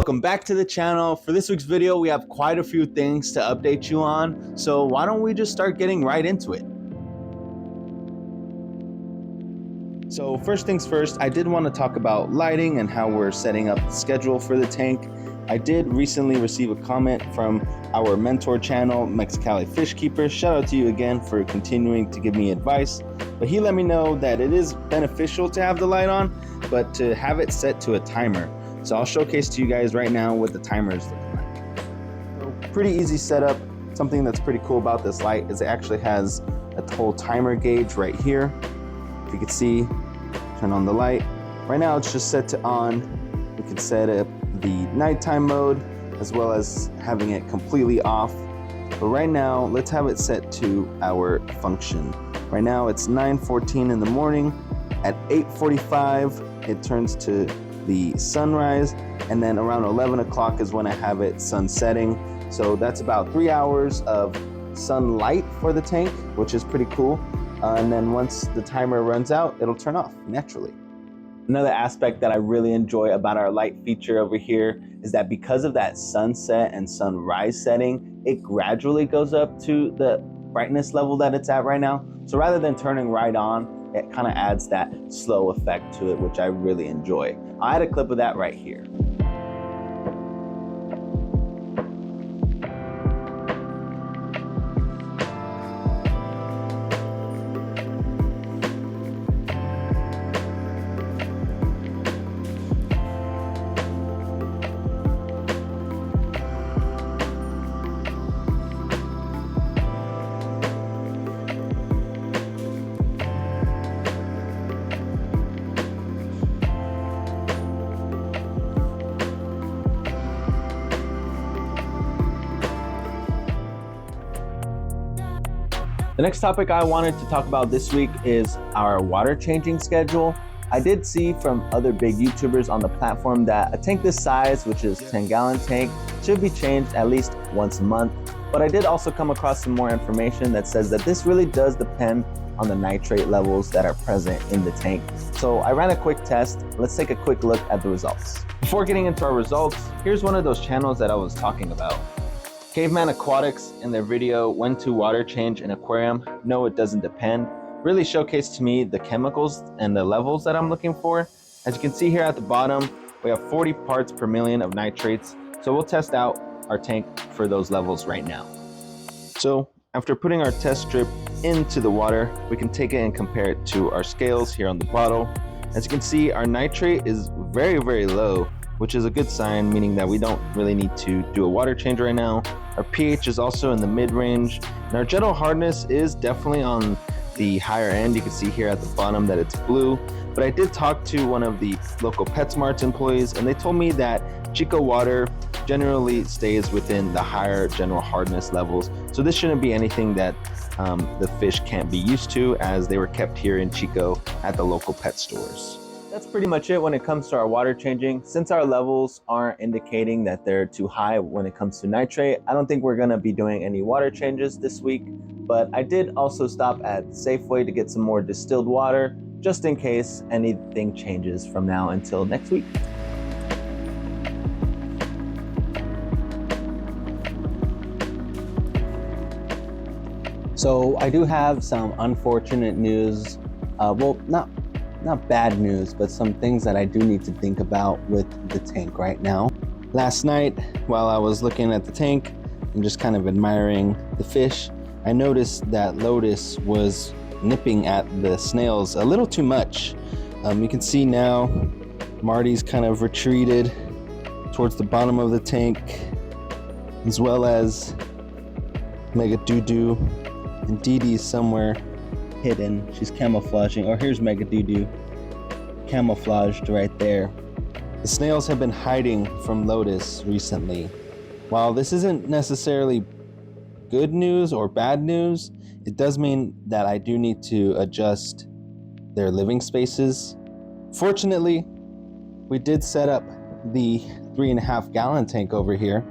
Welcome back to the channel. For this week's video, we have quite a few things to update you on, so why don't we just start getting right into it. So first things first, I did want to talk about lighting and how we're setting up the schedule for the tank. I did recently receive a comment from our mentor channel, Mexicali Fish Keeper. Shout out to you again for continuing to give me advice. But he let me know that it is beneficial to have the light on, but to have it set to a timer. So I'll showcase to you guys right now what the timer is looking like. So pretty easy setup. Something that's pretty cool about this light is it actually has a whole timer gauge right here. If you can see, turn on the light. Right now it's just set to on. We can set up the nighttime mode as well as having it completely off. But right now, let's have it set to our function. Right now it's 9:14 in the morning. At 8:45, it turns to the sunrise, and then around 11 o'clock is when I have it sun setting. So that's about 3 hours of sunlight for the tank, which is pretty cool. And then once the timer runs out, it'll turn off naturally. Another aspect that I really enjoy about our light feature over here is that because of that sunset and sunrise setting, it gradually goes up to the brightness level that it's at right now. So rather than turning right on, it kind of adds that slow effect to it, which I really enjoy. I had a clip of that right here. The next topic I wanted to talk about this week is our water changing schedule. I did see from other big YouTubers on the platform that a tank this size, which is 10-gallon tank, should be changed at least once a month. But I did also come across some more information that says that this really does depend on the nitrate levels that are present in the tank. So I ran a quick test. Let's take a quick look at the results. Before getting into our results, here's one of those channels that I was talking about. Caveman Aquatics, in their video, When to Water Change an Aquarium, No, It Doesn't Depend, really showcased to me the chemicals and the levels that I'm looking for. As you can see here at the bottom, we have 40 parts per million of nitrates. So we'll test out our tank for those levels right now. So after putting our test strip into the water, we can take it and compare it to our scales here on the bottle. As you can see, our nitrate is very, very low, which is a good sign, meaning that we don't really need to do a water change right now. Our pH is also in the mid-range, and our general hardness is definitely on the higher end. You can see here at the bottom that it's blue, but I did talk to one of the local PetSmart's employees, and they told me that Chico water generally stays within the higher general hardness levels. So this shouldn't be anything that the fish can't be used to, as they were kept here in Chico at the local pet stores. That's pretty much it when it comes to our water changing. Since our levels aren't indicating that they're too high when it comes to nitrate, I don't think we're gonna be doing any water changes this week, but I did also stop at Safeway to get some more distilled water, just in case anything changes from now until next week. So I do have some unfortunate news. Well, not bad news, but some things that I do need to think about with the tank right now. Last night, while I was looking at the tank and just kind of admiring the fish, I noticed that Lotus was nipping at the snails a little too much. You can see now Marty's kind of retreated towards the bottom of the tank, as well as Mega Doo-Doo, and Dee Dee's somewhere hidden. She's camouflaging. Or here's Mega Doo-Doo camouflaged right there. The snails have been hiding from Lotus recently. While this isn't necessarily good news or bad news, it does mean that I do need to adjust their living spaces. Fortunately, we did set up the 3.5-gallon tank over here.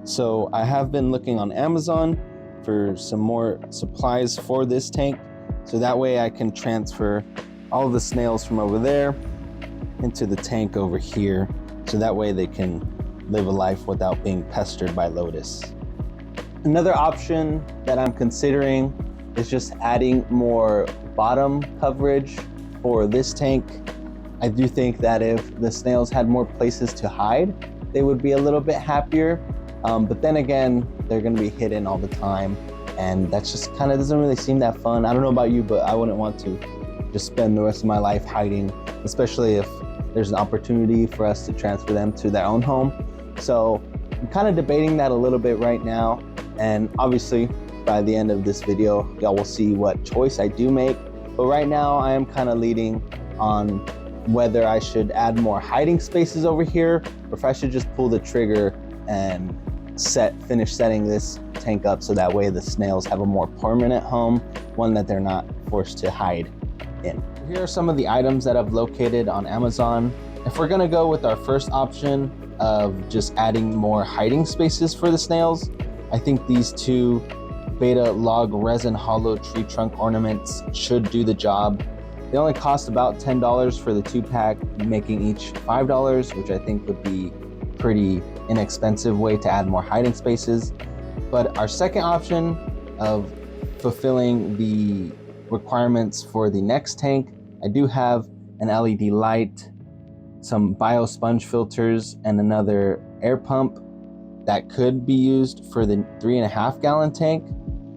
So I have been looking on Amazon for some more supplies for this tank, so that way I can transfer all the snails from over there into the tank over here, so that way they can live a life without being pestered by lotus. Another option that I'm considering is just adding more bottom coverage for this tank. I do think that if the snails had more places to hide, they would be a little bit happier. But then again, they're gonna be hidden all the time, and that's just kind of doesn't really seem that fun. I don't know about you, but I wouldn't want to just spend the rest of my life hiding, especially if there's an opportunity for us to transfer them to their own home. So I'm kind of debating that a little bit right now. And obviously by the end of this video, y'all will see what choice I do make. But right now I am kind of leading on whether I should add more hiding spaces over here, or if I should just pull the trigger and finish setting this tank up so that way the snails have a more permanent home, one that they're not forced to hide in. Here are some of the items that I've located on Amazon. If we're gonna go with our first option of just adding more hiding spaces for the snails, I think these two beta log resin hollow tree trunk ornaments should do the job. They only cost about $10 for the 2-pack, making each $5, which I think would be pretty inexpensive way to add more hiding spaces. But our second option of fulfilling the requirements for the next tank, I do have an LED light, some bio sponge filters, and another air pump that could be used for the 3.5 gallon tank.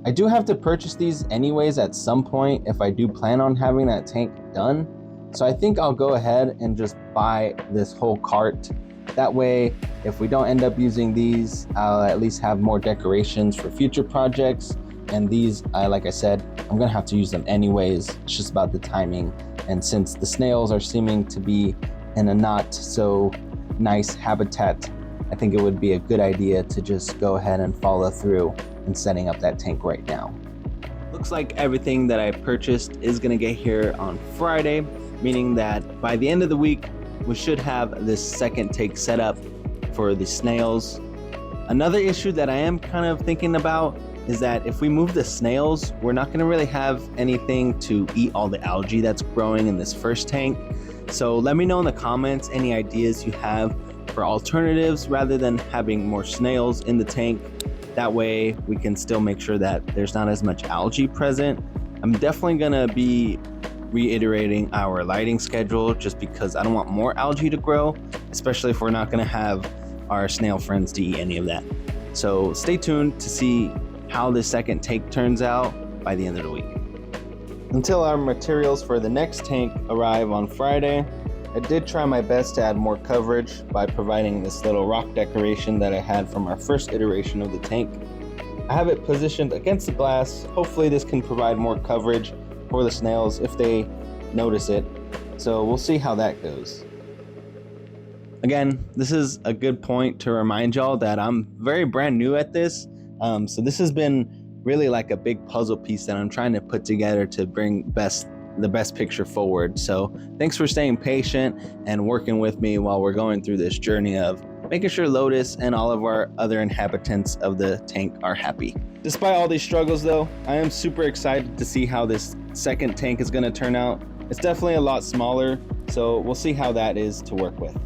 I do have to purchase these anyways at some point if I do plan on having that tank done. So I think I'll go ahead and just buy this whole cart. That way, if we don't end up using these, I'll at least have more decorations for future projects. And these, like I said, I'm gonna have to use them anyways. It's just about the timing. And since the snails are seeming to be in a not so nice habitat, I think it would be a good idea to just go ahead and follow through in setting up that tank right now. Looks like everything that I purchased is gonna get here on Friday, meaning that by the end of the week, we should have this second tank set up for the snails. Another issue that I am kind of thinking about is that if we move the snails, we're not gonna really have anything to eat all the algae that's growing in this first tank. So let me know in the comments any ideas you have for alternatives rather than having more snails in the tank. That way we can still make sure that there's not as much algae present. I'm definitely gonna be reiterating our lighting schedule just because I don't want more algae to grow, especially if we're not gonna have our snail friends to eat any of that. So stay tuned to see how this second tank turns out by the end of the week. Until our materials for the next tank arrive on Friday, I did try my best to add more coverage by providing this little rock decoration that I had from our first iteration of the tank. I have it positioned against the glass. Hopefully this can provide more coverage for the snails if they notice it. So we'll see how that goes. Again, this is a good point to remind y'all that I'm very brand new at this. So this has been really like a big puzzle piece that I'm trying to put together to bring the best picture forward. So thanks for staying patient and working with me while we're going through this journey of making sure Lotus and all of our other inhabitants of the tank are happy. Despite all these struggles though, I am super excited to see how this second tank is going to turn out. It's definitely a lot smaller, so we'll see how that is to work with.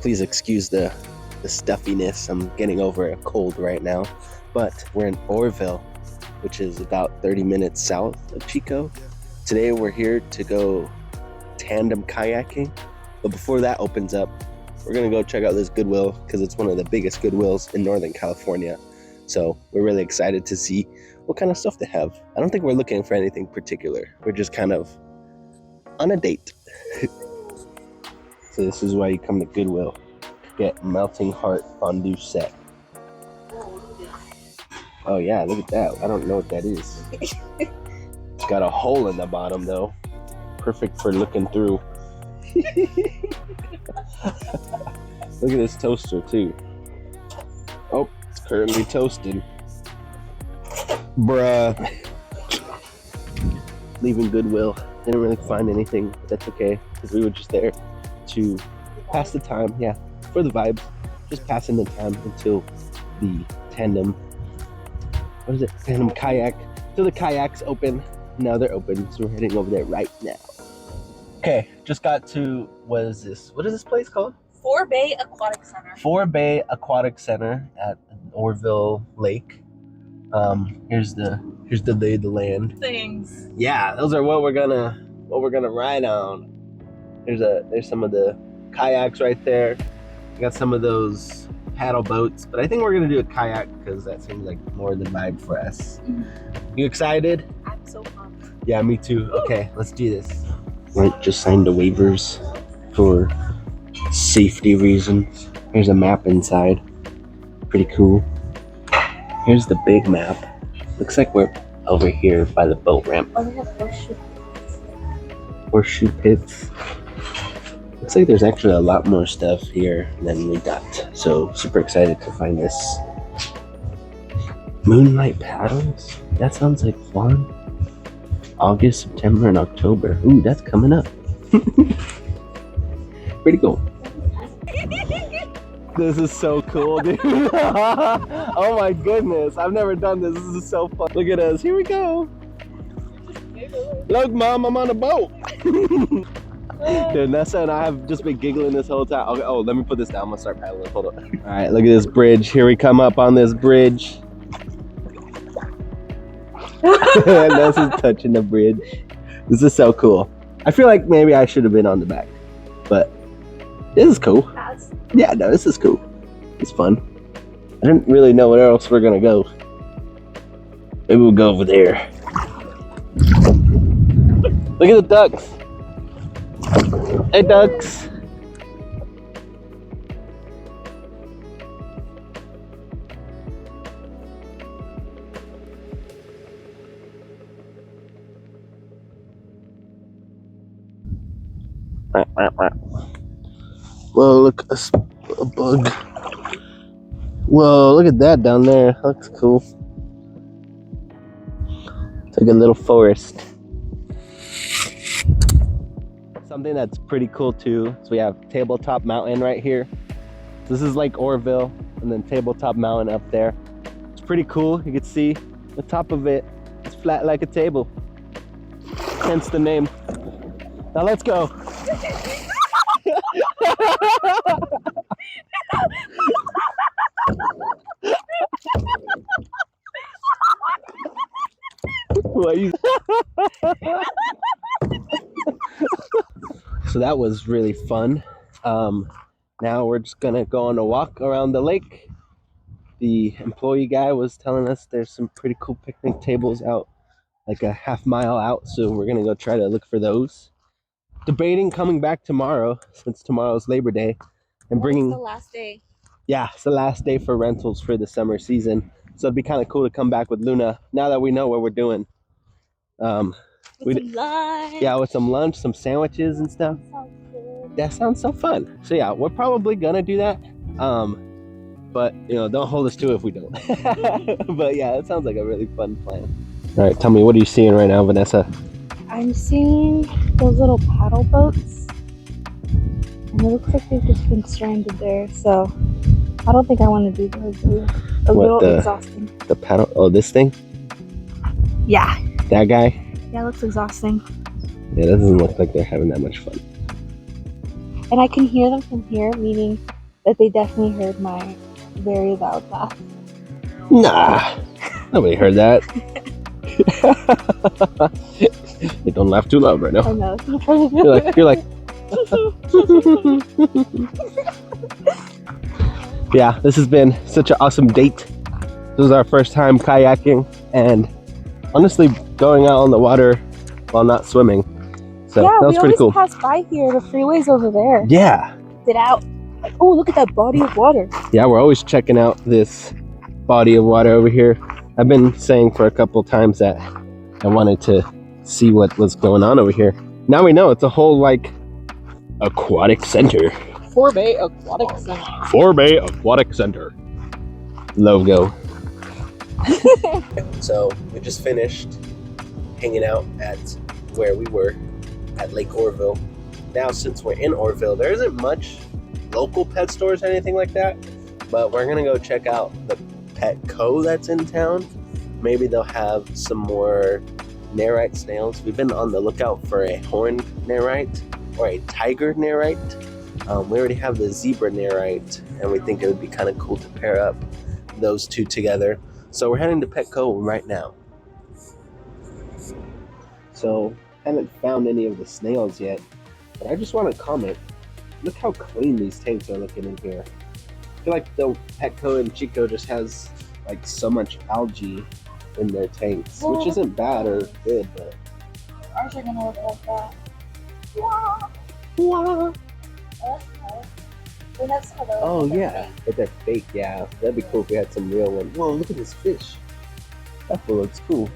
Please excuse the stuffiness. I'm getting over a cold right now. But we're in Orville, which is about 30 minutes south of Chico. Today we're here to go tandem kayaking. But before that opens up, we're gonna go check out this Goodwill because it's one of the biggest Goodwills in Northern California. So we're really excited to see what kind of stuff they have. I don't think we're looking for anything particular. We're just kind of on a date. So this is why you come to Goodwill. Get melting heart fondue set. Oh yeah, look at that. I don't know what that is. It's got a hole in the bottom though. Perfect for looking through. Look at this toaster too. Oh, it's currently toasting. Bruh. Leaving Goodwill. Didn't really find anything, but that's okay. Because we were just there to pass the time, yeah, for the vibes. Just passing the time until the tandem, what is it? Tandem kayak. Till the kayaks open. Now they're open, so we're heading over there right now. Okay, just got to, what is this? What is this place called? 4 Bay Aquatic Center. 4 Bay Aquatic Center at Orville Lake. Here's the lay of the land. Things. Yeah, those are what we're gonna ride on. There's some of the kayaks right there. We got some of those paddle boats, but I think we're gonna do a kayak because that seems like more the vibe for us. You excited? I'm so pumped. Yeah, me too. Okay, let's do this. Right, just signed the waivers for safety reasons. Here's a map inside. Pretty cool. Here's the big map. Looks like we're over here by the boat ramp. Oh, we have horseshoe. Horseshoe pits. Looks like there's actually a lot more stuff here than we got. So super excited to find this. Moonlight paddles? That sounds like fun. August, September, and October. Ooh, that's coming up. Pretty cool. This is so cool, dude. Oh my goodness. I've never done this. This is so fun. Look at us. Here we go. Look, Mom, I'm on a boat. Dude, Nessa and I have just been giggling this whole time. Okay, oh, let me put this down. I'm gonna start paddling. Hold on. All right, look at this bridge. Here we come up on this bridge. Nessa's touching the bridge. This is so cool. I feel like maybe I should have been on the back, but this is cool. Yeah, no, this is cool. It's fun. I didn't really know where else we're gonna go. Maybe we'll go over there. Look at the ducks. Hey, ducks. Whoa, look, a bug. Whoa, look at that down there. That looks cool. It's like a little forest. Something that's pretty cool too, so we have Tabletop Mountain right here. This is like Orville, and then Tabletop Mountain up there. It's pretty cool. You can see the top of it. It's flat like a table. Hence the name. Now let's go. So that was really fun. Now we're just gonna go on a walk around the lake. The employee guy was telling us there's some pretty cool picnic tables out like a half mile out, so we're gonna go try to look for those. Debating coming back tomorrow, since tomorrow's Labor Day, and bringing. It's the last day. Yeah, it's the last day for rentals for the summer season, so it'd be kind of cool to come back with Luna now that we know what we're doing. With some lunch. Yeah, with some lunch, some sandwiches and stuff. That sounds so fun. So yeah, we're probably gonna do that. But you know, don't hold us to it if we don't. But yeah, it sounds like a really fun plan. All right, tell me, what are you seeing right now, Vanessa? I'm seeing those little paddle boats, and it looks like they've just been stranded there. So I don't think I want to do those. A little exhausting. The paddle? Oh, this thing? Yeah. That guy? Yeah, it looks exhausting. Yeah, it doesn't look like they're having that much fun. And I can hear them from here, meaning that they definitely heard my very loud laugh. Nah, nobody heard that. Hey, don't laugh too loud right I now. know. You're like. Yeah, this has been such an awesome date. This is our first time kayaking and honestly going out on the water while not swimming. So yeah, that was we pretty always cool. pass by here. The freeway's over there. Yeah. Get out. Like, oh, look at that body of water. Yeah, we're always checking out this body of water over here. I've been saying for a couple times that I wanted to see what was going on over here. Now we know it's a whole like aquatic center. Forbay Aquatic Center. Forbay Aquatic Center. Logo. So we just finished hanging out at where we were at Lake Orville. Now since we're in Orville, there isn't much local pet stores or anything like that, but we're gonna go check out the Petco that's in town. Maybe they'll have some more nerite snails. We've been on the lookout for a horned nerite or a tiger nerite. We already have the zebra nerite, and we think it would be kind of cool to pair up those two together. So we're heading to Petco right now. So haven't found any of the snails yet, but I just want to comment. Look how clean these tanks are looking in here. I feel like the Petco and Chico just has like so much algae in their tanks, which isn't bad or good, but Ours are gonna look like that. oh yeah, but they're fake. Yeah, that'd be cool if we had some real ones. Whoa, look at this fish. That fool looks cool.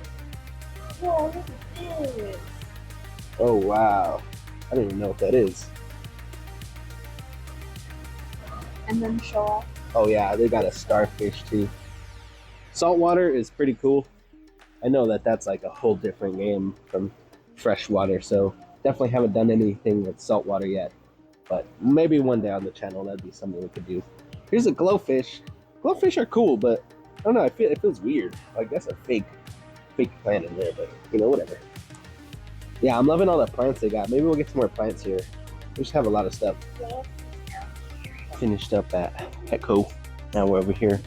Whoa, look at this. Oh wow, I don't even know what that is. And then show off. Oh yeah, they got a starfish too. Saltwater is pretty cool. I know that that's like a whole different game from freshwater, so definitely haven't done anything with saltwater yet. But maybe one day on the channel that'd be something we could do. Here's a glowfish. Glowfish are cool, but I don't know. It feels weird. Like that's a fake plant in there, but you know, whatever. Yeah, I'm loving all the plants they got. Maybe we'll get some more plants here. We just have a lot of stuff. Finished up at Petco. Now we're over here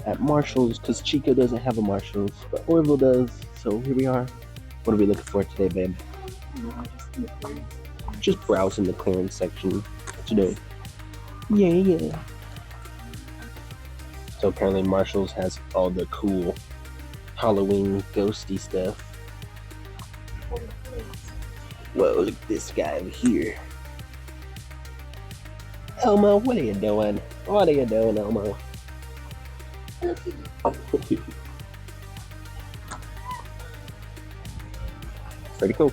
at Marshall's because Chico doesn't have a Marshall's, but Orville does. So here we are. What are we looking for today, babe? Just browsing the clearance section today. Yeah. So apparently Marshall's has all the cool Halloween ghosty stuff. Whoa, look at this guy over here. Elmo, what are you doing? What are you doing, Elmo? Pretty cool.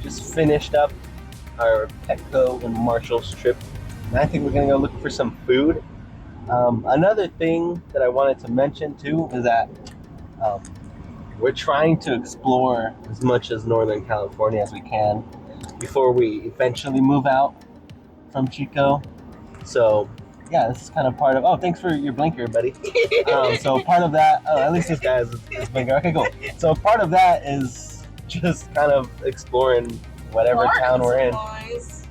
Just finished up our Petco and Marshall's trip, and I think we're gonna go look for some food. Another thing that I wanted to mention too is that we're trying to explore as much as Northern California as we can before we eventually move out from Chico. So yeah, this is kind of part of, oh, thanks for your blinker, buddy. So part of that, oh, at least this guy has his blinker. Okay, cool. So part of that is just kind of exploring whatever town we're in.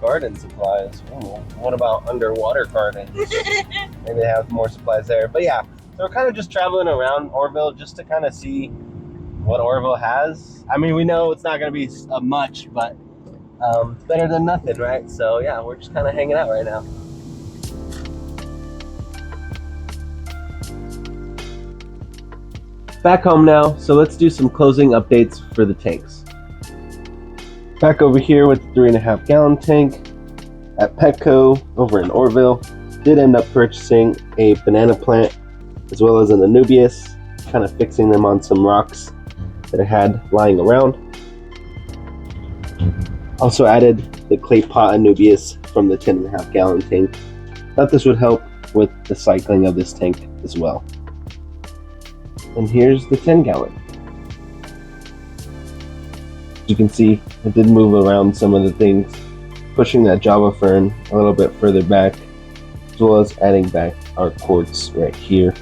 Garden supplies. Ooh, what about underwater gardens? Maybe they have more supplies there. But yeah, so we're kind of just traveling around Orville just to kind of see what Orville has. I mean, we know it's not going to be much, but it's better than nothing, right? So yeah, we're just kind of hanging out right now. Back home now, so let's do some closing updates for the tanks. Back over here with the 3.5 gallon tank at Petco over in Orville. Did end up purchasing a banana plant as well as an Anubias, kind of fixing them on some rocks that I had lying around. Also added the clay pot Anubias from the 10.5 gallon tank. Thought this would help with the cycling of this tank as well. And here's the 10 gallon. As you can see, I did move around some of the things, pushing that Java fern a little bit further back, as well as adding back our quartz right here.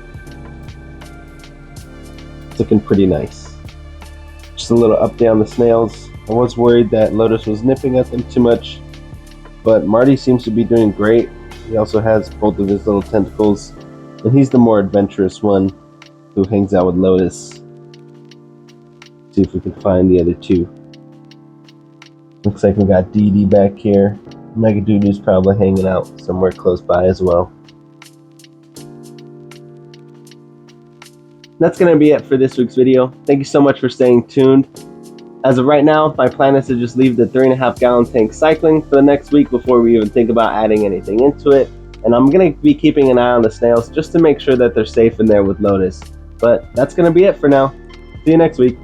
It's looking pretty nice. Just a little update on the snails. I was worried that Lotus was nipping at them too much, but Marty seems to be doing great. He also has both of his little tentacles, and he's the more adventurous one who hangs out with Lotus. See if we can find the other two. Looks like we got Dee Dee back here. Megadoodoo's probably hanging out somewhere close by as well. That's going to be it for this week's video. Thank you so much for staying tuned. As of right now, my plan is to just leave the 3.5 gallon tank cycling for the next week before we even think about adding anything into it. And I'm going to be keeping an eye on the snails just to make sure that they're safe in there with Lotus. But that's going to be it for now. See you next week.